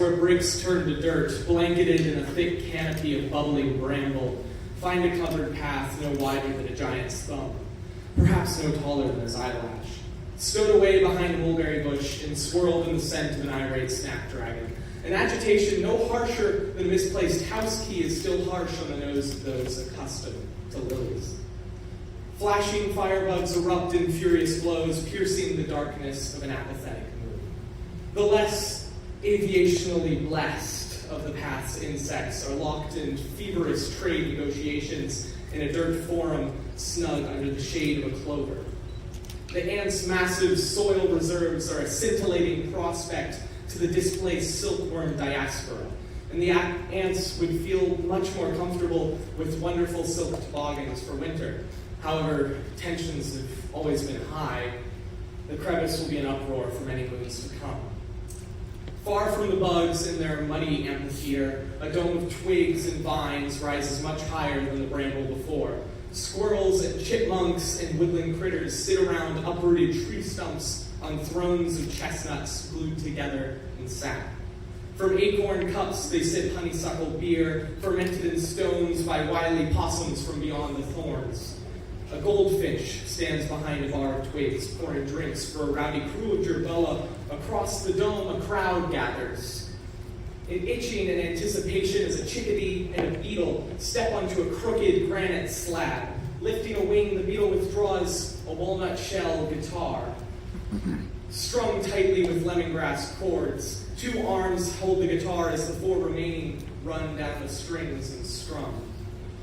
where bricks turn to dirt, blanketed in a thick canopy of bubbling bramble, find a covered path no wider than a giant's thumb, perhaps no taller than his eyelash, stowed away behind a mulberry bush and swirled in the scent of an irate snapdragon. An agitation no harsher than a misplaced house key is still harsh on the nose of those accustomed to lilies. Flashing firebugs erupt in furious blows, piercing the darkness of an apathetic moon. The less aviationally blessed of the path's insects are locked in feverish trade negotiations in a dirt forum snug under the shade of a clover. The ants' massive soil reserves are a scintillating prospect to the displaced silkworm diaspora, and the ants would feel much more comfortable with wonderful silk toboggans for winter. However, tensions have always been high. The crevice will be an uproar for many moons to come. Far from the bugs in their muddy amphitheater, a dome of twigs and vines rises much higher than the bramble before. Squirrels and chipmunks and woodland critters sit around uprooted tree stumps on thrones of chestnuts glued together in sap. From acorn cups they sip honeysuckle beer, fermented in stones by wily possums from beyond the thorns. A goldfinch stands behind a bar of twigs, pouring drinks for a rowdy crew of jerboa. Across the dome, a crowd gathers. In itching and anticipation as a chickadee and a beetle step onto a crooked granite slab. Lifting a wing, the beetle withdraws a walnut shell guitar, strung tightly with lemongrass chords. Two arms hold the guitar as the four remaining run down the strings and strum.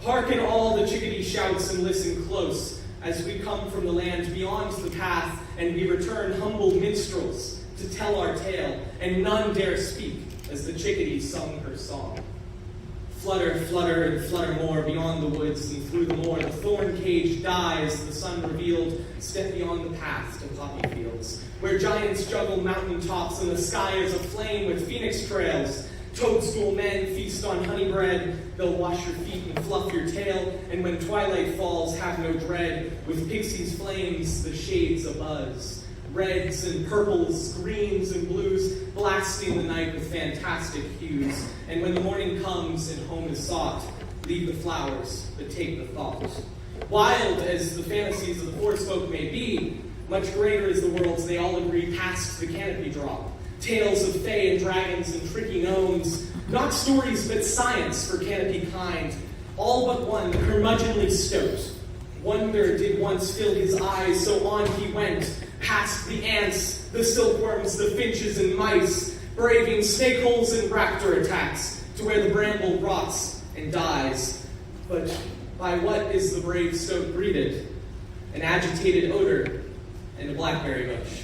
Hearken all, the chickadee shouts, and listen close, as we come from the land beyond the path, and we return humble minstrels to tell our tale, and none dare speak as the chickadee sung her song. Flutter, flutter, and flutter more beyond the woods and through the moor. The thorn cage dies, the sun revealed. Step beyond the path to poppy fields, where giants juggle mountain tops, and the sky is aflame with phoenix trails. Toadstool men feast on honey bread. They'll wash your feet and fluff your tail, and when twilight falls, have no dread. With pixies' flames, the shades abuzz. Reds and purples, greens and blues, blasting the night with fantastic hues. And when the morning comes and home is sought, leave the flowers, but take the thought. Wild as the fantasies of the forest folk may be, much greater is the world's they all agree past the canopy drop. Tales of fae and dragons and tricky gnomes, not stories but science for canopy kind. All but one, curmudgeonly stoat. Wonder did once fill his eyes, so on he went, past the ants, the silkworms, the finches and mice, braving snake holes and raptor attacks, to where the bramble rots and dies. But by what is the brave stoat greeted? An agitated odor and a blackberry bush.